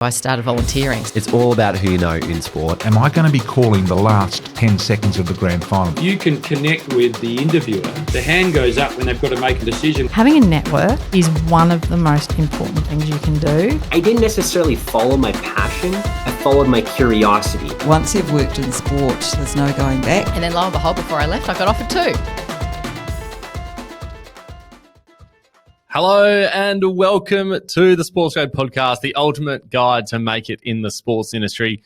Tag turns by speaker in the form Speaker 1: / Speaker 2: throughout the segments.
Speaker 1: I started volunteering.
Speaker 2: It's all about who you know in sport.
Speaker 3: Am I going to be calling the last 10 seconds of the grand final?
Speaker 4: You can connect with the interviewer. The hand goes up when they've got to make a decision.
Speaker 5: Having a network is one of the most important things you can do.
Speaker 6: I didn't necessarily follow my passion. I followed my curiosity.
Speaker 7: Once you've worked in sport, there's no going back.
Speaker 1: And then lo and behold, before I left, I got offered two.
Speaker 8: Hello and welcome to the SportsGrad podcast, the ultimate guide to make it in the sports industry.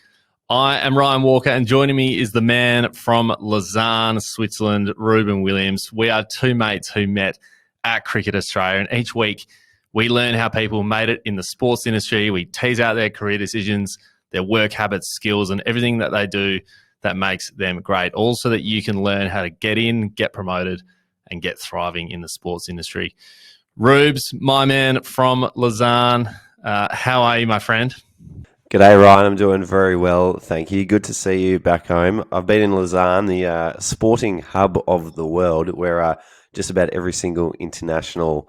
Speaker 8: I am Ryan Walker and joining me is the man from Lausanne, Switzerland, Reuben Williams. We are two mates who met at Cricket Australia, and each week we learn how people made it in the sports industry. We tease out their career decisions, their work habits, skills, and everything that they do that makes them great. Also that you can learn how to get in, get promoted, and get thriving in the sports industry. Rubes, my man from Lausanne, how are you, my friend?
Speaker 9: G'day, Ryan. I'm doing very well, thank you. Good to see you back home. I've been in Lausanne, the sporting hub of the world, where just about every single international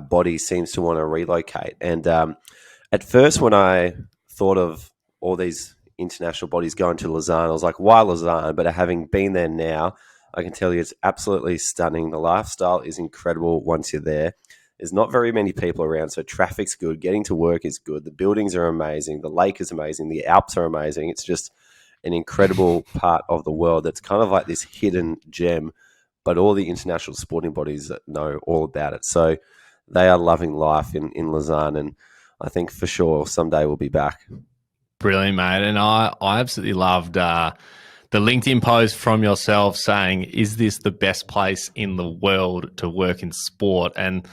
Speaker 9: body seems to want to relocate. And at first, when I thought of all these international bodies going to Lausanne, I was like, why Lausanne? But having been there now, I can tell you it's absolutely stunning. The lifestyle is incredible once you're there. There's not very many people around, so traffic's good. Getting to work is good. The buildings are amazing. The lake is amazing. The Alps are amazing. It's just an incredible part of the world that's kind of like this hidden gem, but all the international sporting bodies know all about it. So they are loving life in Lausanne, and I think for sure someday we'll be back.
Speaker 8: Brilliant, mate. And I absolutely loved the LinkedIn post from yourself saying, is this the best place in the world to work in sport? And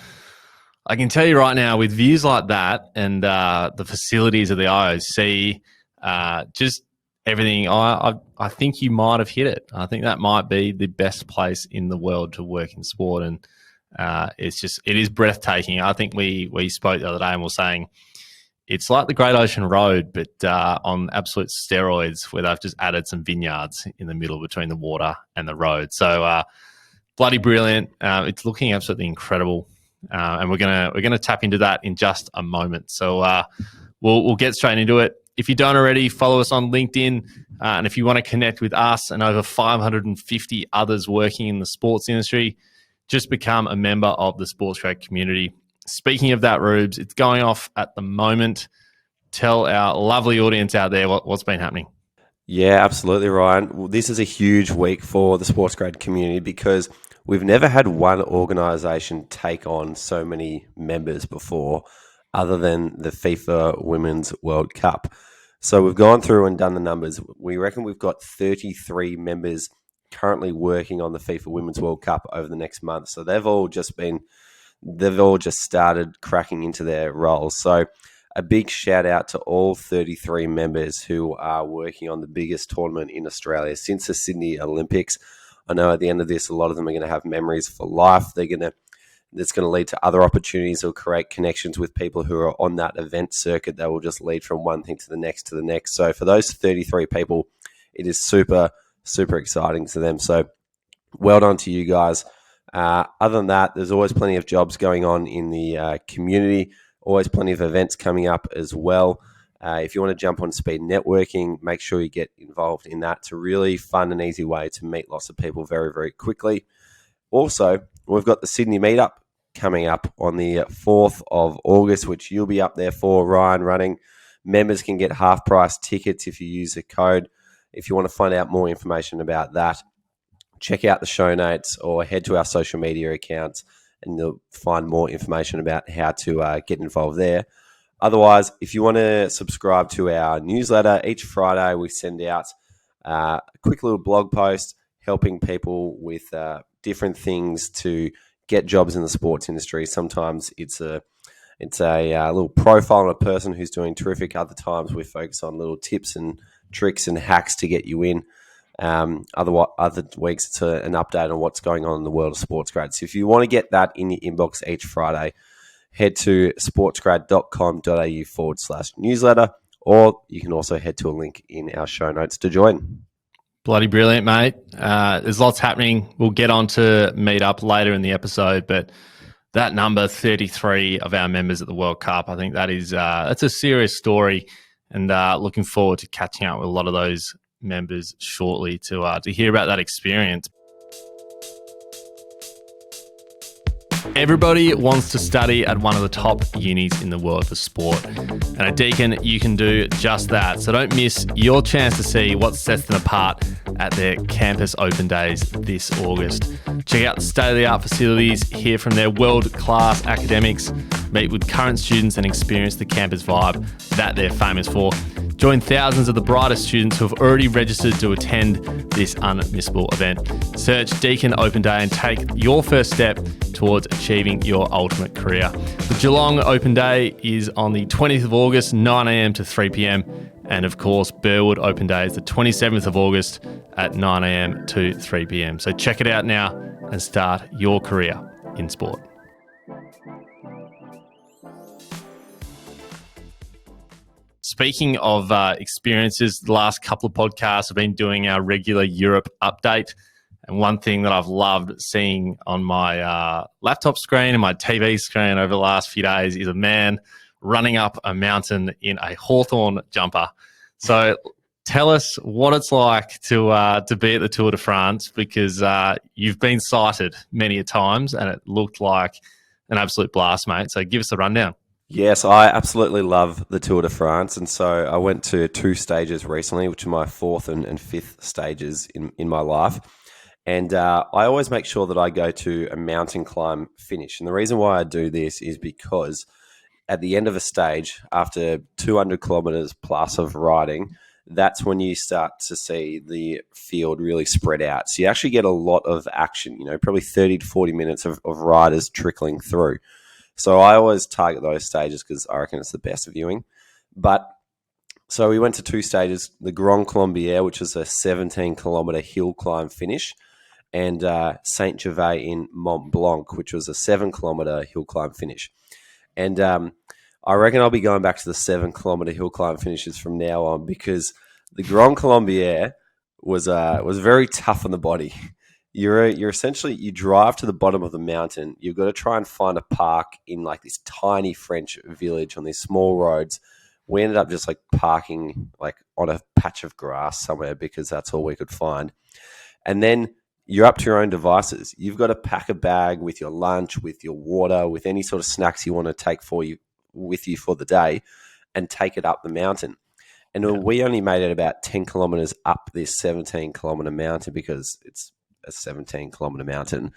Speaker 8: I can tell you right now, with views like that and the facilities of the IOC, just everything, I think you might have hit it. I think that might be the best place in the world to work in sport. And it is breathtaking. I think we spoke the other day and we were saying it's like the Great Ocean Road, but on absolute steroids, where they've just added some vineyards in the middle between the water and the road. So bloody brilliant. It's looking absolutely incredible. And we're gonna tap into that in just a moment. So we'll get straight into it. If you don't already, follow us on LinkedIn. And if you want to connect with us and over 550 others working in the sports industry, just become a member of the SportsGrad community. Speaking of that, Rubes, it's going off at the moment. Tell our lovely audience out there what's been happening.
Speaker 9: Yeah, absolutely, Ryan. Well, this is a huge week for the SportsGrad community because we've never had one organisation take on so many members before other than the FIFA Women's World Cup. So we've gone through and done the numbers. We reckon we've got 33 members currently working on the FIFA Women's World Cup over the next month. So they've all just started cracking into their roles. So a big shout out to all 33 members who are working on the biggest tournament in Australia since the Sydney Olympics. I know at the end of this, a lot of them are going to have memories for life. That's going to lead to other opportunities or create connections with people who are on that event circuit that will just lead from one thing to the next to the next. So for those 33 people, it is super, super exciting to them. So well done to you guys. Other than that, there's always plenty of jobs going on in the community, always plenty of events coming up as well. If you want to jump on speed networking, make sure you get involved in that. It's a really fun and easy way to meet lots of people very, very quickly. Also, we've got the Sydney Meetup coming up on the 4th of August, which you'll be up there for, Ryan, running. Members can get half-price tickets if you use the code. If you want to find out more information about that, check out the show notes or head to our social media accounts and you'll find more information about how to get involved there. Otherwise, if you want to subscribe to our newsletter, each Friday we send out a quick little blog post helping people with different things to get jobs in the sports industry. Sometimes it's a little profile on a person who's doing terrific. Other times we focus on little tips and tricks and hacks to get you in. Other weeks, it's an update on what's going on in the world of SportsGrad. So if you want to get that in your inbox each Friday, head to sportsgrad.com.au/newsletter, or you can also head to a link in our show notes to join.
Speaker 8: Bloody brilliant, mate. There's lots happening. We'll get on to Meetup later in the episode, but that number, 33 of our members at the World Cup. I think that is that's a serious story, and looking forward to catching up with a lot of those members shortly to hear about that experience. Everybody wants to study at one of the top unis in the world for sport. And at Deakin, you can do just that. So don't miss your chance to see what sets them apart at their campus open days this August. Check out the state-of-the-art facilities, hear from their world-class academics, meet with current students and experience the campus vibe that they're famous for. Join thousands of the brightest students who have already registered to attend this unmissable event. Search Deakin Open Day and take your first step towards achieving your ultimate career. The Geelong Open Day is on the 20th of August, 9 a.m. to 3 p.m. And of course, Burwood Open Day is the 27th of August at 9 a.m. to 3 p.m. So check it out now and start your career in sport. Speaking of experiences, the last couple of podcasts have been doing our regular Europe update. And one thing that I've loved seeing on my laptop screen and my TV screen over the last few days is a man running up a mountain in a Hawthorn jumper. So tell us what it's like to be at the Tour de France, because you've been sighted many a times and it looked like an absolute blast, mate. So give us a rundown.
Speaker 9: Yes, I absolutely love the Tour de France. And so I went to 2 stages recently, which are my 4th and 5th stages in my life. And I always make sure that I go to a mountain climb finish. And the reason why I do this is because at the end of a stage, after 200 kilometers plus of riding, that's when you start to see the field really spread out. So you actually get a lot of action, probably 30 to 40 minutes of riders trickling through. So I always target those stages because I reckon it's the best viewing. But so we went to 2 stages, the Grand Colombier, which is a 17-kilometer hill climb finish, and Saint Gervais in Mont Blanc, which was a 7-kilometer hill climb finish. And I reckon I'll be going back to the 7-kilometer hill climb finishes from now on, because the Grand Colombier was very tough on the body. You're essentially, you drive to the bottom of the mountain. You've got to try and find a park in like this tiny French village on these small roads. We ended up just like parking like on a patch of grass somewhere because that's all we could find. And then you're up to your own devices. You've got to pack a bag with your lunch, with your water, with any sort of snacks you want to take with you for the day, and take it up the mountain. And we only made it about 10 kilometers up this 17-kilometer mountain because it's a 17-kilometer mountain.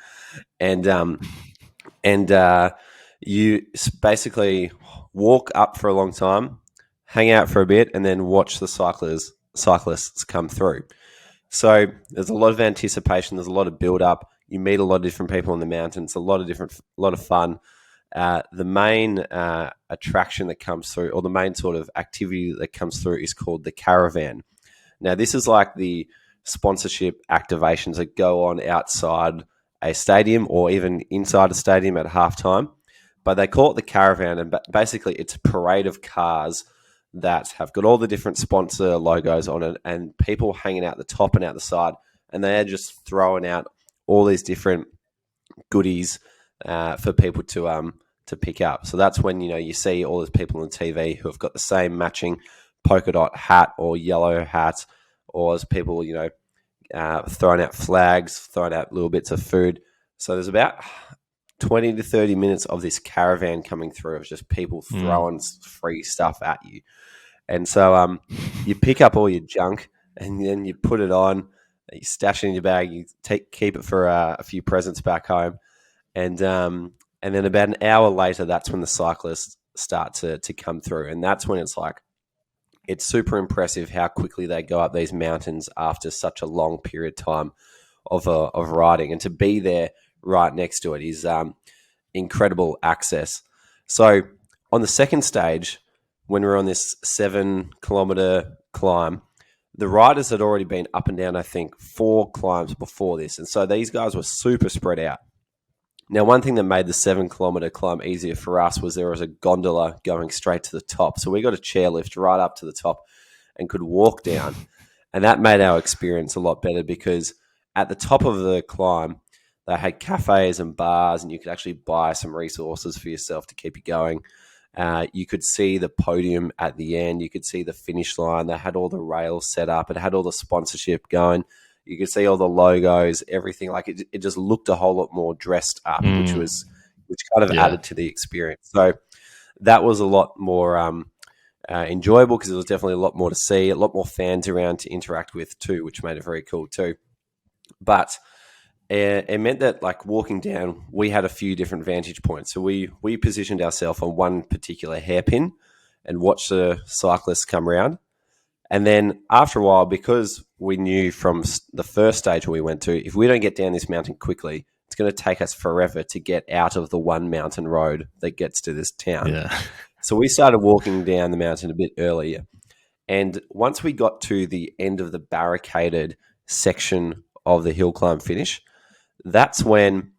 Speaker 9: And you basically walk up for a long time, hang out for a bit, and then watch the cyclists come through. So there's a lot of anticipation. There's a lot of build-up. You meet a lot of different people on the mountain. It's a lot of fun. The main attraction that comes through, or the main sort of activity that comes through, is called the caravan. Now, this is like the sponsorship activations that go on outside a stadium or even inside a stadium at halftime. But they call it the caravan, and basically it's a parade of cars that have got all the different sponsor logos on it and people hanging out the top and out the side, and they're just throwing out all these different goodies for people to pick up. So that's when you see all these people on TV who have got the same matching polka dot hat or yellow hat, or as people throwing out flags, throwing out little bits of food. So there's about 20 to 30 minutes of this caravan coming through of just people throwing free stuff at you. And so you pick up all your junk and then you put it on, you stash it in your bag, you keep it for a few presents back home. And then about an hour later, that's when the cyclists start to come through. And that's when it's super impressive how quickly they go up these mountains after such a long period of time of riding. And to be there right next to it is incredible access. So on the second stage, when we're on this 7-kilometer climb, the riders had already been up and down, I think, 4 climbs before this. And so these guys were super spread out. Now, one thing that made the 7-kilometer climb easier for us was there was a gondola going straight to the top. So we got a chairlift right up to the top and could walk down. And that made our experience a lot better because at the top of the climb, They had cafes and bars, and you could actually buy some resources for yourself to keep you going. You could see the podium at the end. You could see the finish line. They had all the rails set up. It had all the sponsorship going. You could see all the logos, everything. Like it just looked a whole lot more dressed up, which kind of added to the experience. So that was a lot more enjoyable because it was definitely a lot more to see, a lot more fans around to interact with too, which made it very cool too. But it meant that, like, walking down, we had a few different vantage points. So we positioned ourselves on one particular hairpin and watched the cyclists come around. And then after a while, because we knew from the first stage we went to, if we don't get down this mountain quickly, it's going to take us forever to get out of the one mountain road that gets to this town.
Speaker 8: Yeah.
Speaker 9: So we started walking down the mountain a bit earlier. And once we got to the end of the barricaded section of the hill climb finish, that's when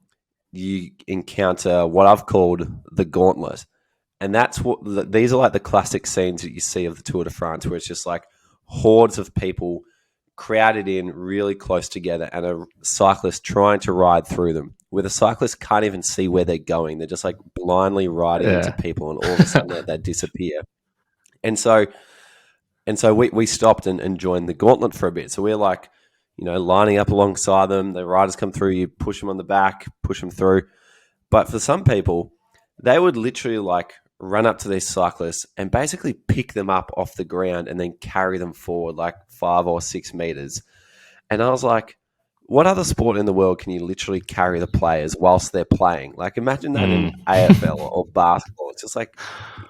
Speaker 9: you encounter what I've called the gauntlet. And that's what these are like the classic scenes that you see of the Tour de France, where it's just like hordes of people crowded in really close together and a cyclist trying to ride through them, where the cyclist can't even see where they're going. They're just like blindly riding into people, and all of a sudden they disappear. And so we stopped and joined the gauntlet for a bit. So we're like, lining up alongside them. The riders come through, you push them on the back, push them through. But for some people, they would literally like run up to these cyclists and basically pick them up off the ground and then carry them forward like 5 or 6 meters. And I was like, what other sport in the world can you literally carry the players whilst they're playing? Like, imagine that in AFL or basketball. It's just like,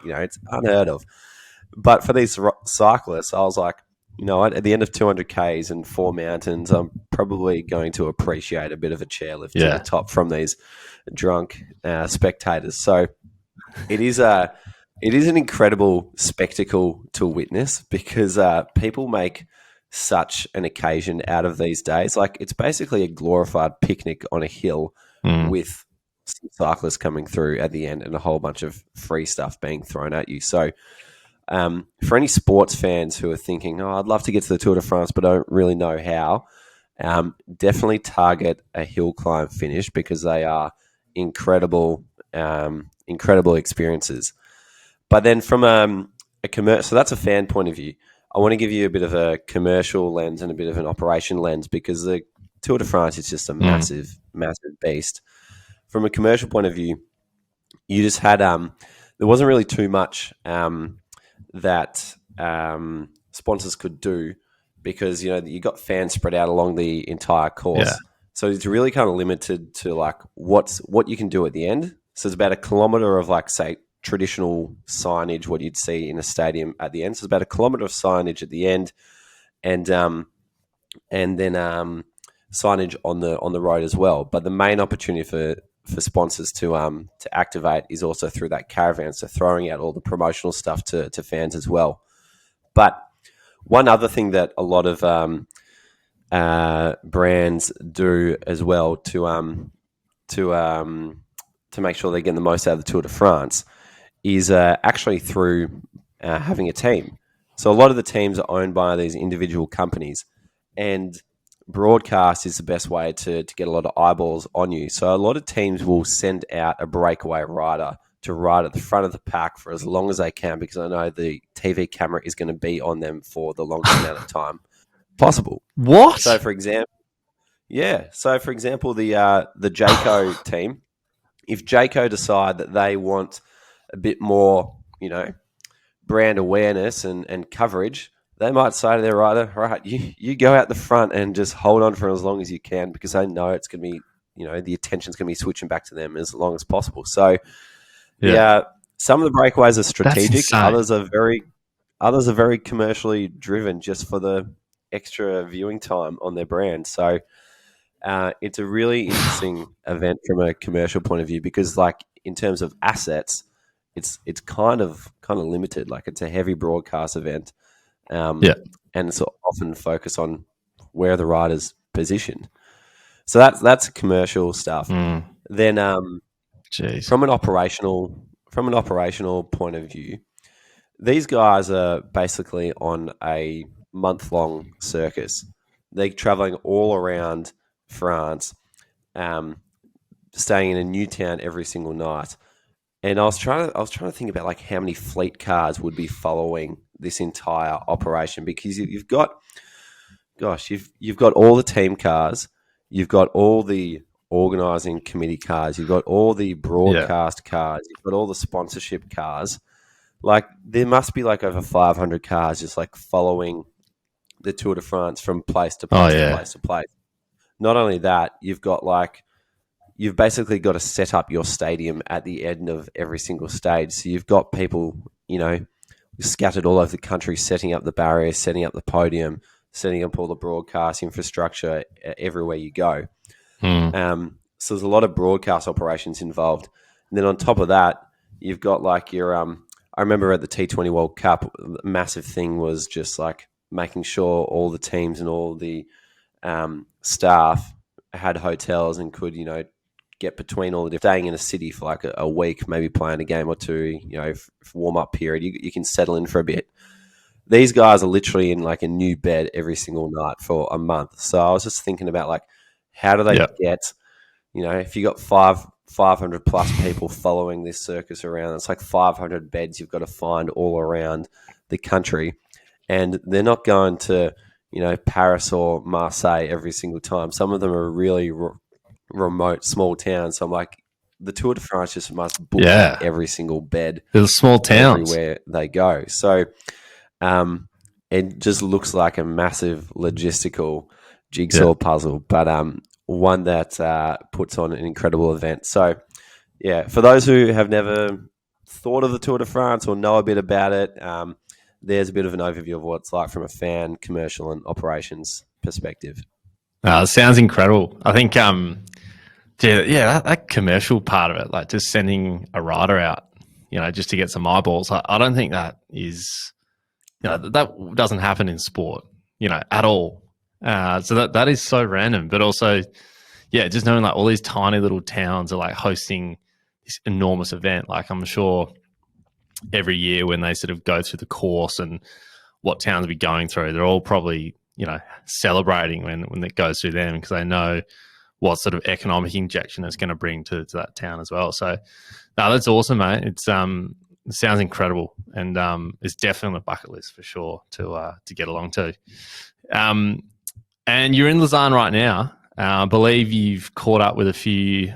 Speaker 9: it's unheard of. But for these cyclists, I was like, at the end of 200 Ks and 4 mountains, I'm probably going to appreciate a bit of a chairlift to the top from these drunk spectators. So it is an incredible spectacle to witness, because people make such an occasion out of these days. Like, it's basically a glorified picnic on a hill with some cyclists coming through at the end and a whole bunch of free stuff being thrown at you. So for any sports fans who are thinking, I'd love to get to the Tour de France, but I don't really know how, definitely target a hill climb finish, because they are incredible experiences. But then from a commercial, so that's a fan point of view. I want to give you a bit of a commercial lens and a bit of an operation lens, because the Tour de France is just a massive, massive beast. From a commercial point of view, you just had there wasn't really too much that sponsors could do, because you got fans spread out along the entire course. So it's really kind of limited to like what you can do at the end. So it's about 1 kilometer of, like, say, traditional signage, what you'd see in a stadium at the end. So it's about 1 kilometer of signage at the end, and then signage on the road as well. But the main opportunity for sponsors to activate is also through that caravan, so throwing out all the promotional stuff to fans as well. But one other thing that a lot of brands do as well to make sure they're getting the most out of the Tour de France is actually through having a team. So a lot of the teams are owned by these individual companies, and broadcast is the best way to get a lot of eyeballs on you. So a lot of teams will send out a breakaway rider to ride at the front of the pack for as long as they can, because I know the TV camera is going to be on them for the longest amount of time possible.
Speaker 8: What?
Speaker 9: So for example, the Jayco team, if Jayco decide that they want a bit more, brand awareness and coverage, they might say to their rider, right, you go out the front and just hold on for as long as you can, because they know it's going to be, the attention's going to be switching back to them as long as possible. So, some of the breakaways are strategic. Others are very commercially driven, just for the extra viewing time on their brand. So, it's a really interesting event from a commercial point of view, because, like, in terms of assets, it's kind of limited. Like, it's a heavy broadcast event. And it's often focused on where the rider's positioned. So that's commercial stuff. Then from an operational point of view, these guys are basically on a month-long circus. They're traveling all around France, staying in a new town every single night. And I was trying to think about like how many fleet cars would be following this entire operation, because you've got all the team cars, you've got all the organising committee cars, you've got all the broadcast cars, you've got all the sponsorship cars. Like there must be like over 500 cars just like following the Tour de France from place to place to place to place. Not only that, you've basically got to set up your stadium at the end of every single stage. So you've got people, scattered all over the country, setting up the barriers, setting up the podium, setting up all the broadcast infrastructure everywhere you go. So there's a lot of broadcast operations involved. And then on top of that, you've got like your, I remember at the T20 World Cup, the massive thing was just like making sure all the teams and all the staff had hotels and could, get between all the different, staying in a city for like a week, maybe playing a game or two, for warm-up period, you can settle in for a bit. These guys are literally in like a new bed every single night for a month. So I was just thinking about like, how do they get, if you got 500 plus people following this circus around, it's like 500 beds you've got to find all around the country. And they're not going to, Paris or Marseille every single time. Some of them are really remote, small towns. So I'm like, the Tour de France just must book every single bed.
Speaker 8: There's small towns
Speaker 9: everywhere they go. So it just looks like a massive logistical jigsaw puzzle, but one that puts on an incredible event. So, for those who have never thought of the Tour de France or know a bit about it, there's a bit of an overview of what it's like from a fan, commercial, and operations perspective.
Speaker 8: It sounds incredible. I think, that commercial part of it, like just sending a rider out, just to get some eyeballs. I don't think that is, that doesn't happen in sport, at all. So that is so random, but also, just knowing like all these tiny little towns are like hosting this enormous event. Like I'm sure every year when they sort of go through the course and what towns be going through, they're all probably, celebrating when it goes through them, because they know what sort of economic injection it's going to bring to that town as well. So no, that's awesome, mate. It sounds incredible, and it's definitely on the bucket list for sure to get along to. And you're in Lausanne right now. I believe you've caught up with a few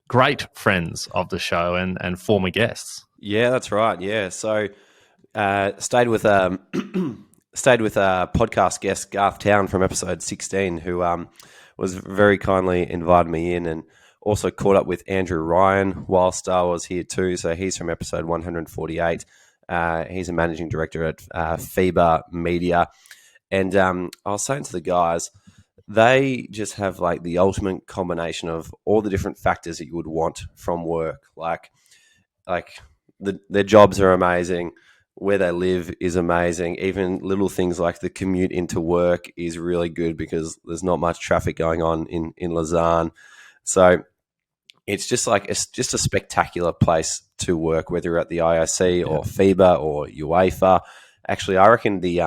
Speaker 8: great friends of the show and former guests.
Speaker 9: Yeah, that's right. Yeah, so stayed with a podcast guest, Garth Town, from episode 16, who was very kindly invited me in, and also caught up with Reuben Ryan whilst I was here too. So he's from episode 148. He's a managing director at FIFA Media. And I was saying to the guys, they just have like the ultimate combination of all the different factors that you would want from work. Like their jobs are amazing. Where they live is amazing. Even little things like the commute into work is really good because there's not much traffic going on in Lausanne. So it's just a spectacular place to work, whether you're at the IOC or FIBA or UEFA. Actually, I reckon the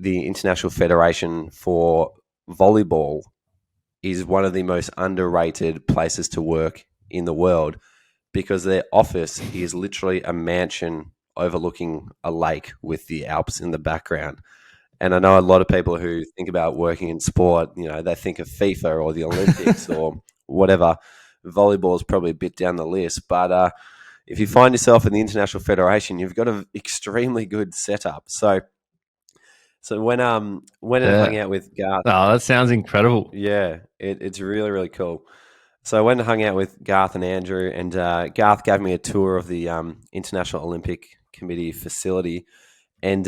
Speaker 9: International Federation for Volleyball is one of the most underrated places to work in the world, because their office is literally a mansion overlooking a lake with the Alps in the background. And I know a lot of people who think about working in sport, they think of FIFA or the Olympics or whatever. Volleyball is probably a bit down the list, but if you find yourself in the International Federation, you've got an extremely good setup. So when I hung out with Garth,
Speaker 8: that sounds incredible.
Speaker 9: Yeah, it's really, really cool. So I went and hung out with Garth and Andrew, and Garth gave me a tour of the International Olympic Committee facility. And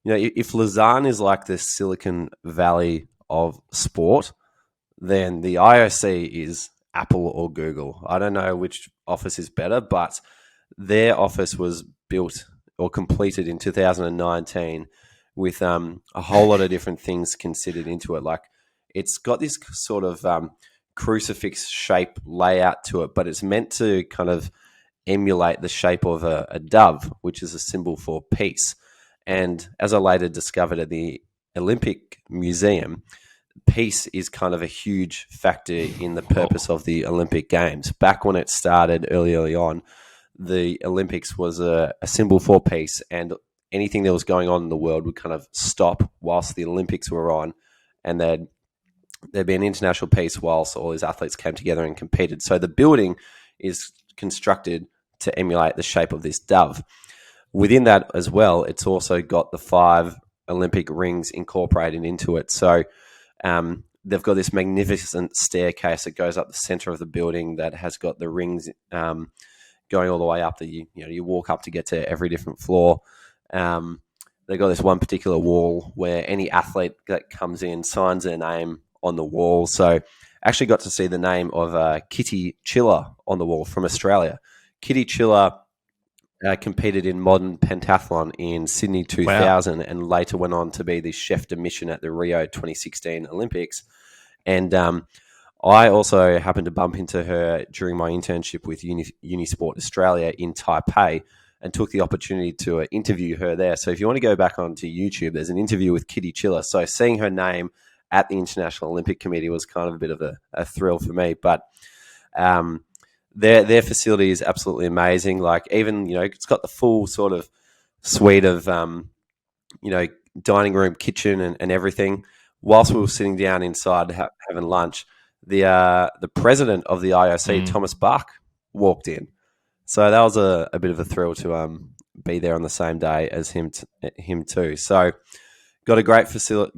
Speaker 9: if Lausanne is like the Silicon Valley of sport, then the IOC is Apple or Google. I don't know which office is better, but their office was built or completed in 2019 with a whole lot of different things considered into it. Like it's got this sort of crucifix shape layout to it, but it's meant to kind of emulate the shape of a dove, which is a symbol for peace. And as I later discovered at the Olympic Museum, peace is kind of a huge factor in the purpose of the Olympic Games. Back when it started early on, the Olympics was a symbol for peace, and anything that was going on in the world would kind of stop whilst the Olympics were on, and there'd be an international peace whilst all these athletes came together and competed. So the building is constructed to emulate the shape of this dove. Within that as well, it's also got the 5 Olympic rings incorporated into it. So they've got this magnificent staircase that goes up the center of the building that has got the rings going all the way up. That you walk up to get to every different floor. They've got this one particular wall where any athlete that comes in signs their name on the wall. So I actually got to see the name of Kitty Chiller on the wall from Australia. Kitty Chiller competed in modern pentathlon in Sydney 2000 and later went on to be the chef de mission at the Rio 2016 Olympics. And I also happened to bump into her during my internship with Unisport Australia in Taipei and took the opportunity to interview her there. So if you want to go back onto YouTube, there's an interview with Kitty Chiller. So seeing her name at the International Olympic Committee was kind of a bit of a thrill for me. But their facility is absolutely amazing. Like even, it's got the full sort of suite of, dining room, kitchen and everything. Whilst we were sitting down inside having lunch, the president of the IOC, Thomas Bach, walked in. So that was a bit of a thrill to be there on the same day as him too. So got a great tour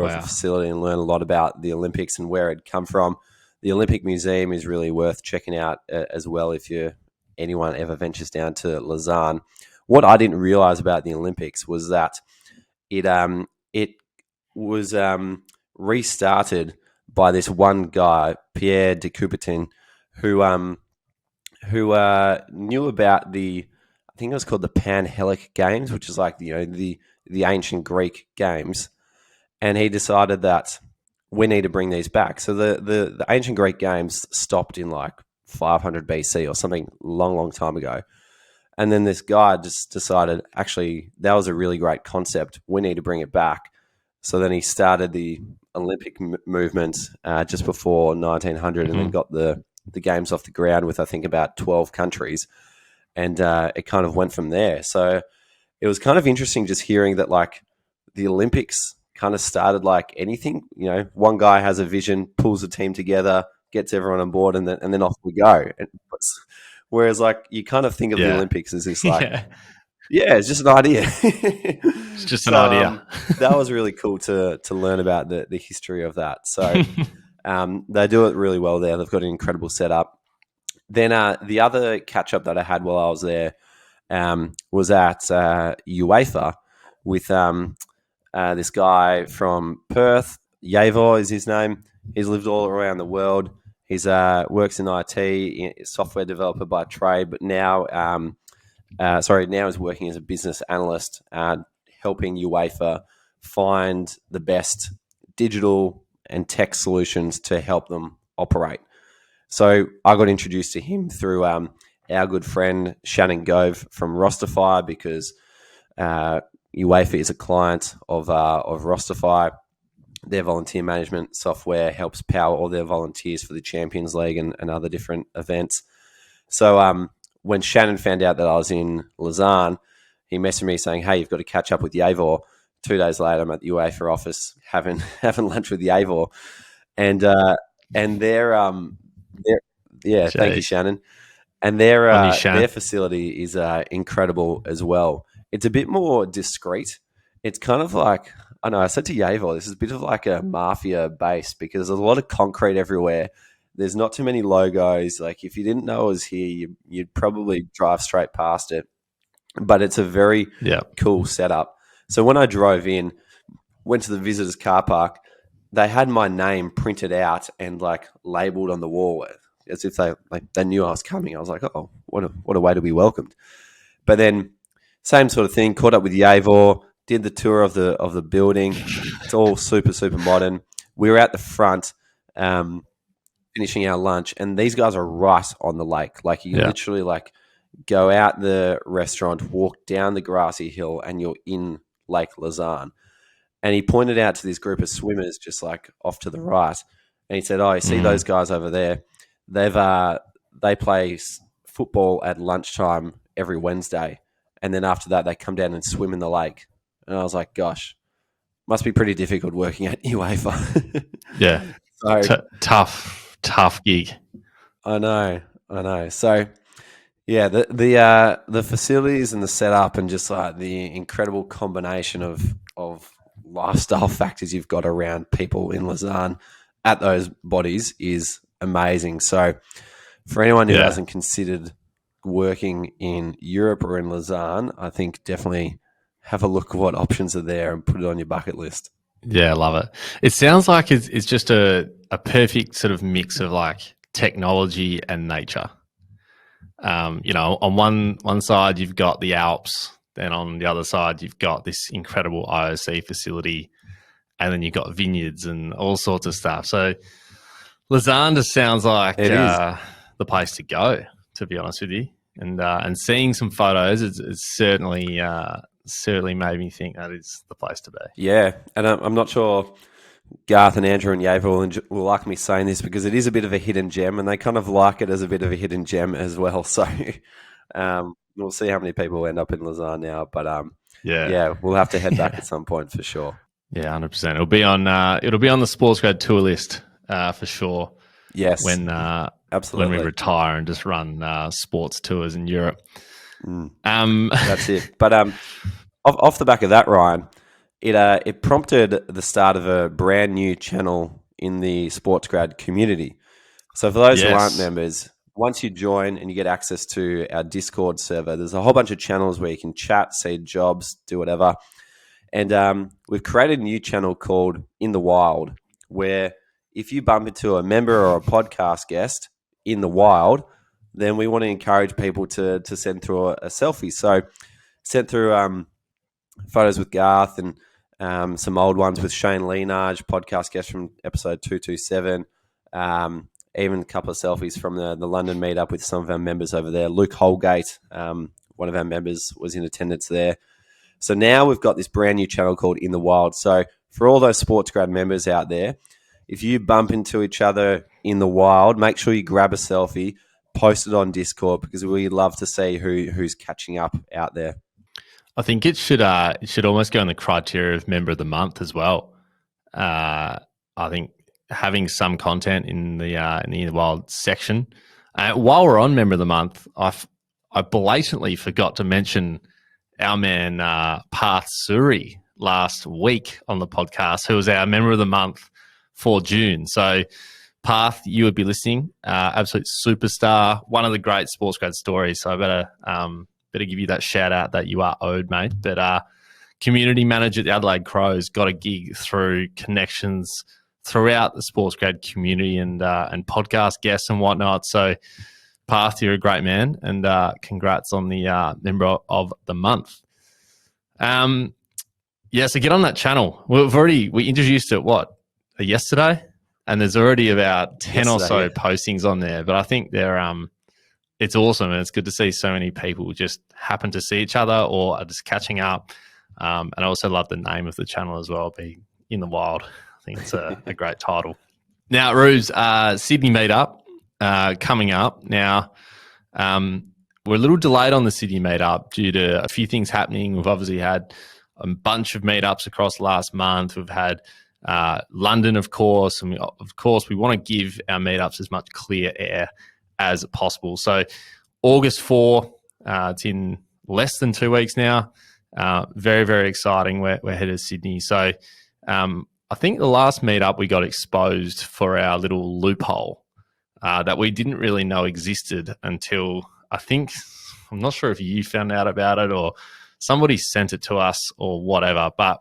Speaker 9: of the facility and learned a lot about the Olympics and where it come from. The Olympic Museum is really worth checking out as well if anyone ever ventures down to Lausanne. What I didn't realize about the Olympics was that it was restarted by this one guy, Pierre de Coubertin, who knew about I think it was called the Pan-Hellenic Games, which is like the ancient Greek games, and he decided that we need to bring these back. So the ancient Greek games stopped in like 500 BC or something long time ago, and then this guy just decided, actually, that was a really great concept. We need to bring it back. So then he started the Olympic movement just before 1900, and then got the games off the ground with, I think, about 12 countries. And it kind of went from there. So it was kind of interesting just hearing that, like, the Olympics kind of started like anything. One guy has a vision, pulls a team together, gets everyone on board, and then off we go. Whereas, like, you kind of think of the Olympics as this, like, it's just an idea.
Speaker 8: It's just an idea.
Speaker 9: That was really cool to learn about the history of that. So they do it really well there. They've got an incredible setup. Then the other catch-up that I had while I was there was at UEFA with this guy from Perth. Yavor is his name. He's lived all around the world. He's works in IT, software developer by trade, but now is working as a business analyst, helping UEFA find the best digital and tech solutions to help them operate. So I got introduced to him through our good friend Shannon Gove from Rostify, because UEFA is a client of Rostify. Their volunteer management software helps power all their volunteers for the Champions League and other different events. So when Shannon found out that I was in Lausanne, he messaged me saying, "Hey, you've got to catch up with Yavor." 2 days later, I'm at the UEFA office having lunch with Yavor, and thank you, Shannon. And their facility is incredible as well. It's a bit more discreet. It's kind of like, I said to Yavor, this is a bit of like a mafia base, because there's a lot of concrete everywhere. There's not too many logos. Like, if you didn't know it was here, you'd probably drive straight past it. But it's a very cool setup. So when I drove in, went to the visitors car park, they had my name printed out and like labeled on the wall as if they knew I was coming. I was like, oh, what a way to be welcomed. But then same sort of thing, caught up with Yavor, did the tour of the building. It's all super, super modern. We were at the front finishing our lunch, and these guys are right on the lake. Like, you literally like go out the restaurant, walk down the grassy hill, and you're in Lake Lausanne. And he pointed out to this group of swimmers just like off to the right. And he said, "Oh, you see those guys over there? They play football at lunchtime every Wednesday. And then after that, they come down and swim in the lake." And I was like, gosh, must be pretty difficult working at UEFA.
Speaker 8: Yeah.
Speaker 9: So,
Speaker 8: tough gig.
Speaker 9: I know. So, yeah, the facilities and the setup and just like the incredible combination of lifestyle factors you've got around people in Lausanne at those bodies is amazing. So, for anyone who hasn't considered working in Europe or in Lausanne, I think definitely have a look at what options are there and put it on your bucket list.
Speaker 8: Yeah, I love it. It sounds like it's just a perfect sort of mix of like technology and nature. On one side you've got the Alps, then on the other side you've got this incredible IOC facility, and then you've got vineyards and all sorts of stuff. So Lausanne just sounds like the place to go, to be honest with you. And seeing some photos, it's certainly made me think that is the place to be.
Speaker 9: Yeah, and I'm not sure Garth and Andrew and Yava will like me saying this because it is a bit of a hidden gem, and they kind of like it as a bit of a hidden gem as well. So we'll see how many people end up in Lausanne now. But we'll have to head back at some point for sure.
Speaker 8: Yeah, 100%. It'll be on the SportsGrad tour list for sure.
Speaker 9: Yes,
Speaker 8: absolutely. When we retire and just run sports tours in Europe.
Speaker 9: That's it. But off the back of that, Ryan, it prompted the start of a brand new channel in the SportsGrad community. So for those who aren't members, once you join and you get access to our Discord server, there's a whole bunch of channels where you can chat, see jobs, do whatever. And we've created a new channel called In the Wild, where if you bump into a member or a podcast guest in the wild, then we want to encourage people to send through a selfie. So sent through photos with Garth and some old ones with Shane Lenage, podcast guest from episode 227, even a couple of selfies from the London meetup with some of our members over there. Luke Holgate, one of our members, was in attendance there. So now we've got this brand new channel called In the Wild. So for all those SportsGrad members out there, if you bump into each other in the wild, make sure you grab a selfie, post it on Discord, because we love to see who's catching up out there.
Speaker 8: I think it should almost go in the criteria of member of the month as well. I think having some content in the Wild section. While we're on member of the month, I blatantly forgot to mention our man Parth Suri last week on the podcast, who was our member of the month for June. So Parth, you would be listening. Absolute superstar, one of the great SportsGrad stories. So I better give you that shout out that you are owed, mate. But community manager at the Adelaide Crows, got a gig through connections throughout the SportsGrad community and podcast guests and whatnot. So Parth, you're a great man, and congrats on the member of the month. So get on that channel. We introduced it yesterday, and there's already about 10 or so postings on there. But I think it's awesome, and it's good to see so many people just happen to see each other or are just catching up. And I also love the name of the channel as well, being In the Wild. I think it's a great title. Now, Rubes, Sydney Meetup coming up. Now, we're a little delayed on the Sydney Meetup due to a few things happening. We've obviously had a bunch of meetups across last month. We've had London, of course, and we want to give our meetups as much clear air as possible. So August 4, it's in less than 2 weeks now. Very, very exciting. We're headed to Sydney. So I think the last meetup we got exposed for our little loophole that we didn't really know existed until I'm not sure if you found out about it or somebody sent it to us or whatever, but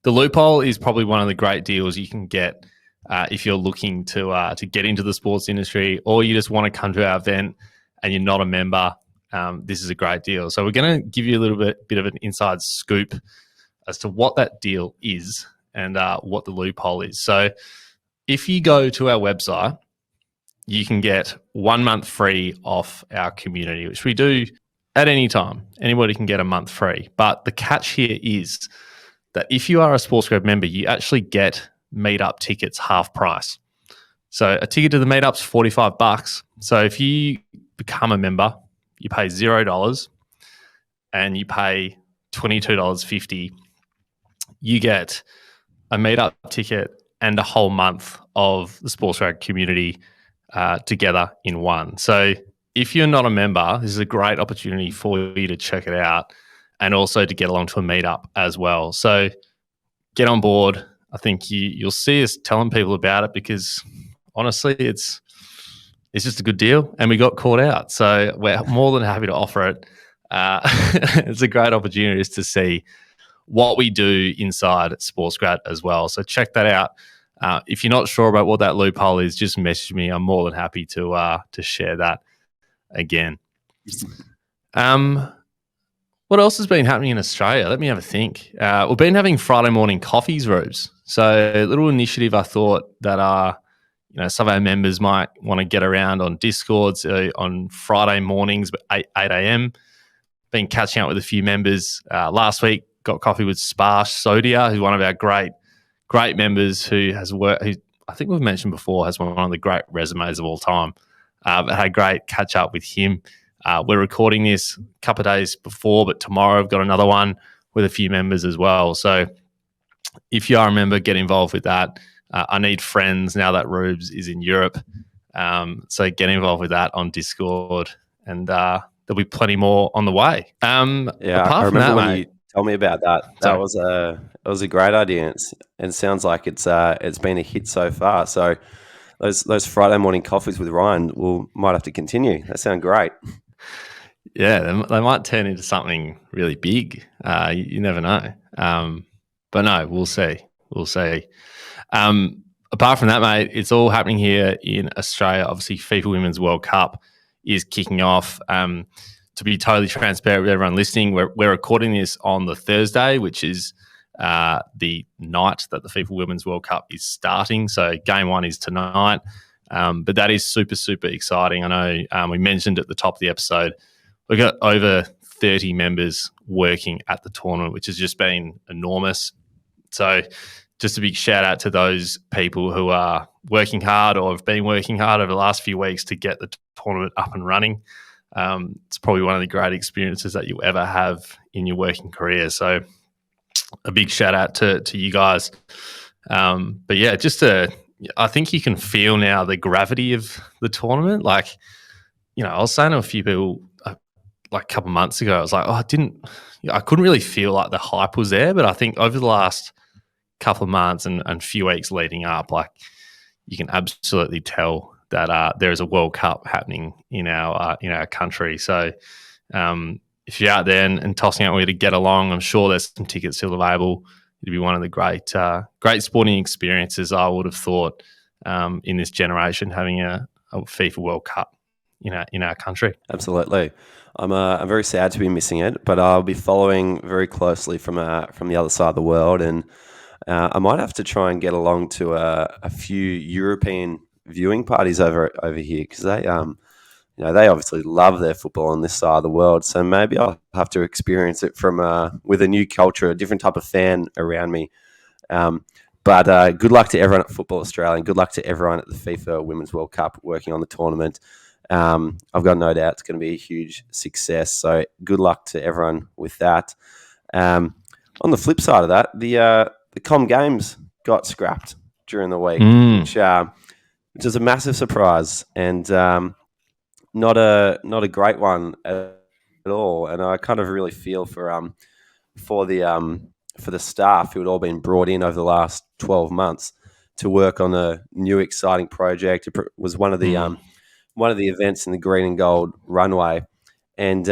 Speaker 8: the loophole is probably one of the great deals you can get if you're looking to get into the sports industry, or you just want to come to our event and you're not a member. This is a great deal. So we're going to give you a little bit of an inside scoop as to what that deal is and what the loophole is. So if you go to our website, you can get 1 month free off our community, which we do at any time. Anybody can get a month free. But the catch here is that if you are a SportsGrad member, you actually get Meetup tickets half price. So a ticket to the Meetup's $45. So if you become a member, you pay $0 and you pay $22.50. You get a Meetup ticket and a whole month of the SportsGrad community together in one. So if you're not a member, this is a great opportunity for you to check it out and also to get along to a Meetup as well. So get on board. I think you'll see us telling people about it because honestly, it's just a good deal and we got caught out. So we're more than happy to offer it. It's a great opportunity just to see what we do inside SportsGrad as well. So check that out. If you're not sure about what that loophole is, just message me. I'm more than happy to share that again. What else has been happening in Australia? Let me have a think. We've been having Friday morning coffees, Rubes. So a little initiative I thought that some of our members might want to get around on Discords on Friday mornings at 8 a.m. Been catching up with a few members last week. Got coffee with Sparsh Sodia, who's one of our great members who has worked, who I think we've mentioned before, has one of the great resumes of all time. But had a great catch up with him. We're recording this a couple of days before, but tomorrow I've got another one with a few members as well. So if you are a member, get involved with that. I need friends now that Rubes is in Europe. So get involved with that on Discord, and there'll be plenty more on the way.
Speaker 9: I remember when you told me about that. That was a great idea. It sounds like it's been a hit so far. So those Friday morning coffees with Ryan might have to continue. That sounds great.
Speaker 8: Yeah, they might turn into something really big. You never know. But no, we'll see. We'll see. Apart from that, mate, it's all happening here in Australia. Obviously, FIFA Women's World Cup is kicking off. To be totally transparent with everyone listening, we're recording this on the Thursday, which is the night that the FIFA Women's World Cup is starting. So game one is tonight. But that is super, super exciting. I know we mentioned at the top of the episode, we've got over 30 members working at the tournament, which has just been enormous. So just a big shout out to those people who are working hard or have been working hard over the last few weeks to get the tournament up and running. It's probably one of the great experiences that you'll ever have in your working career. So a big shout out to you guys. But yeah, I think you can feel now the gravity of the tournament. Like, I was saying to a few people like a couple of months ago, I was like, I couldn't really feel like the hype was there. But I think over the last couple of months and few weeks leading up, like you can absolutely tell that there is a World Cup happening in our country. So if you're out there and tossing out where to get along, I'm sure there's some tickets still available. It'd be one of the great sporting experiences I would have thought in this generation, having a FIFA World Cup in our country.
Speaker 9: Absolutely. I'm very sad to be missing it, but I'll be following very closely from the other side of the world, and I might have to try and get along to a few European viewing parties over here, because they obviously love their football on this side of the world. So maybe I'll have to experience it from with a new culture, a different type of fan around me. But good luck to everyone at Football Australia, and good luck to everyone at the FIFA Women's World Cup working on the tournament. I've got no doubt it's going to be a huge success. So good luck to everyone with that. On the flip side of that, the Com Games got scrapped during the week, which is a massive surprise, and not a great one at all. And I kind of really feel for the staff who had all been brought in over the last 12 months to work on a new exciting project. It was one of the events in the green and gold runway, and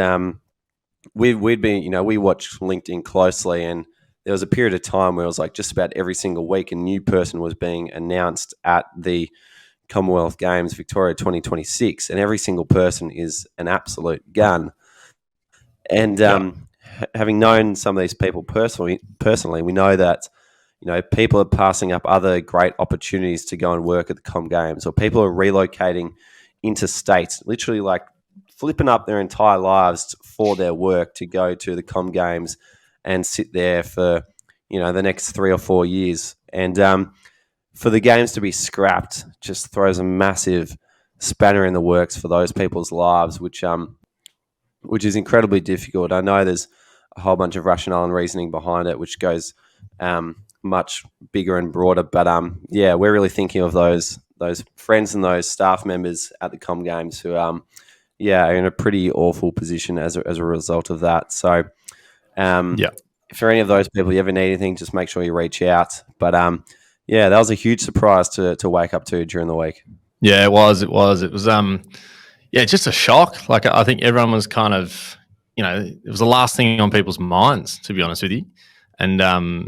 Speaker 9: we watched LinkedIn closely, and there was a period of time where it was like just about every single week a new person was being announced at the Commonwealth Games Victoria 2026, and every single person is an absolute gun. And having known some of these people personally, we know that people are passing up other great opportunities to go and work at the Com Games, or people are relocating into states, literally like flipping up their entire lives for their work to go to the Com Games and sit there for the next 3 or 4 years. And for the games to be scrapped just throws a massive spanner in the works for those people's lives, which is incredibly difficult. I know there's a whole bunch of rationale and reasoning behind it, which goes much bigger and broader. But we're really thinking of those friends and those staff members at the Com Games who are in a pretty awful position as a result of that. So if for any of those people you ever need anything, just make sure you reach out. But that was a huge surprise to wake up to during the week.
Speaker 8: Yeah, it was. It was just a shock. Like, I think everyone was kind of, it was the last thing on people's minds, to be honest with you. And I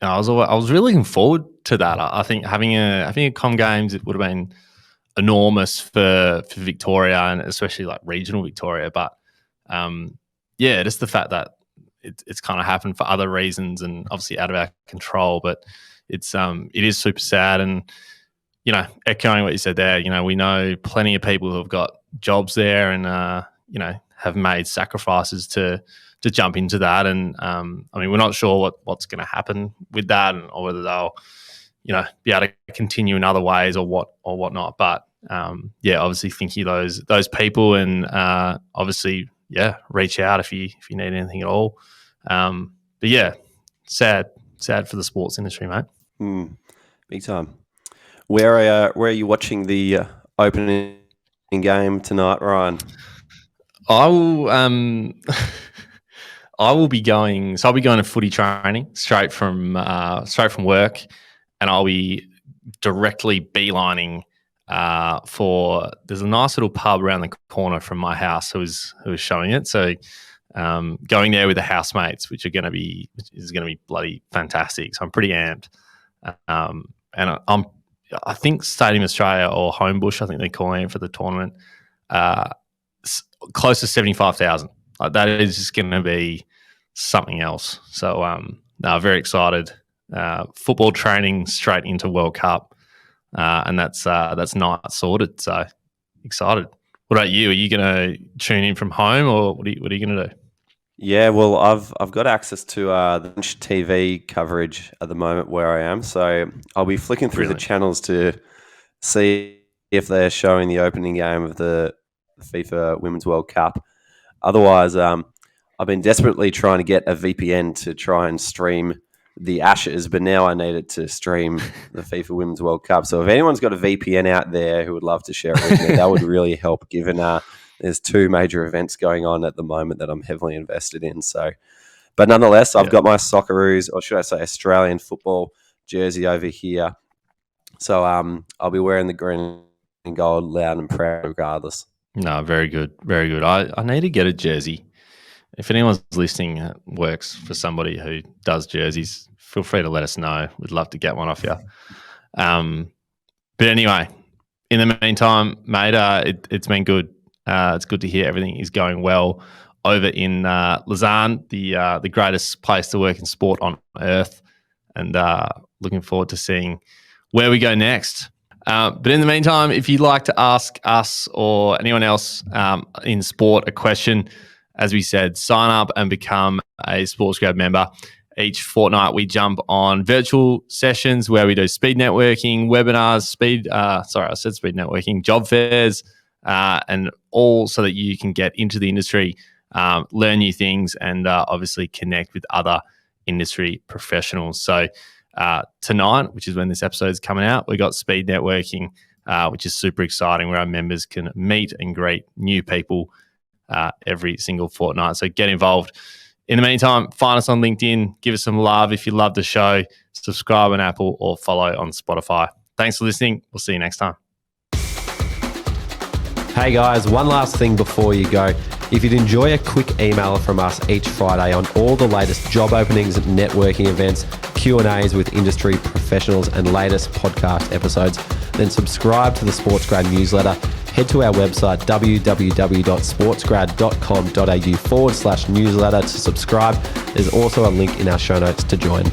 Speaker 8: was really looking forward to that. I think having a Com Games, it would have been enormous for Victoria and especially like regional Victoria. But just the fact that it's kind of happened for other reasons and obviously out of our control. But it is super sad. And echoing what you said there, we know plenty of people who have got jobs there and have made sacrifices to jump into that. And we're not sure what's going to happen with that, or whether they'll be able to continue in other ways or whatnot. But obviously thinking of those people, and obviously reach out if you need anything at all. Sad for the sports industry, mate.
Speaker 9: Big time. Where are you watching the opening game tonight, Ryan?
Speaker 8: I will be going. So I'll be going to footy training straight from work, and I'll be directly beelining there's a nice little pub around the corner from my house who was showing it. So going there with the housemates, which is going to be bloody fantastic. So I'm pretty amped. And I think Stadium Australia or Homebush, I think they're calling it for the tournament, close to 75,000. Like, that is just going to be something else. So very excited. Football training straight into World Cup, and that's not sorted. So excited. What about you? Are you going to tune in from home, or what are you going to do?
Speaker 9: Yeah, well, I've got access to the TV coverage at the moment where I am, so I'll be flicking through the channels to see if they're showing the opening game of the FIFA Women's World Cup. Otherwise, I've been desperately trying to get a VPN to try and stream the Ashes, but now I need it to stream the FIFA Women's World Cup. So if anyone's got a VPN out there who would love to share it with me, that would really help, given there's 2 major events going on at the moment that I'm heavily invested in. So, but nonetheless, I've got my Socceroos, or should I say Australian football jersey over here. So I'll be wearing the green and gold loud and proud regardless.
Speaker 8: No, very good. Very good. I need to get a jersey. If anyone's listening that works for somebody who does jerseys, feel free to let us know. We'd love to get one off you. But anyway, in the meantime, mate, it's been good. It's good to hear everything is going well over in Lausanne, the greatest place to work in sport on earth, and looking forward to seeing where we go next. But in the meantime, if you'd like to ask us or anyone else in sport a question, as we said, sign up and become a SportsGrad member. Each fortnight, we jump on virtual sessions where we do speed networking, webinars, speed networking, job fairs, and all so that you can get into the industry, learn new things, and obviously connect with other industry professionals. So tonight, which is when this episode is coming out, we got speed networking, which is super exciting, where our members can meet and greet new people every single fortnight. So get involved. In the meantime, find us on LinkedIn, give us some love if you love the show, subscribe on Apple or follow on Spotify. Thanks for listening. We'll see you next time.
Speaker 2: Hey guys, one last thing before you go. If you'd enjoy a quick email from us each Friday on all the latest job openings, networking events, Q&As with industry professionals and latest podcast episodes, then subscribe to the SportsGrad newsletter. Head to our website, www.sportsgrad.com.au/newsletter to subscribe. There's also a link in our show notes to join.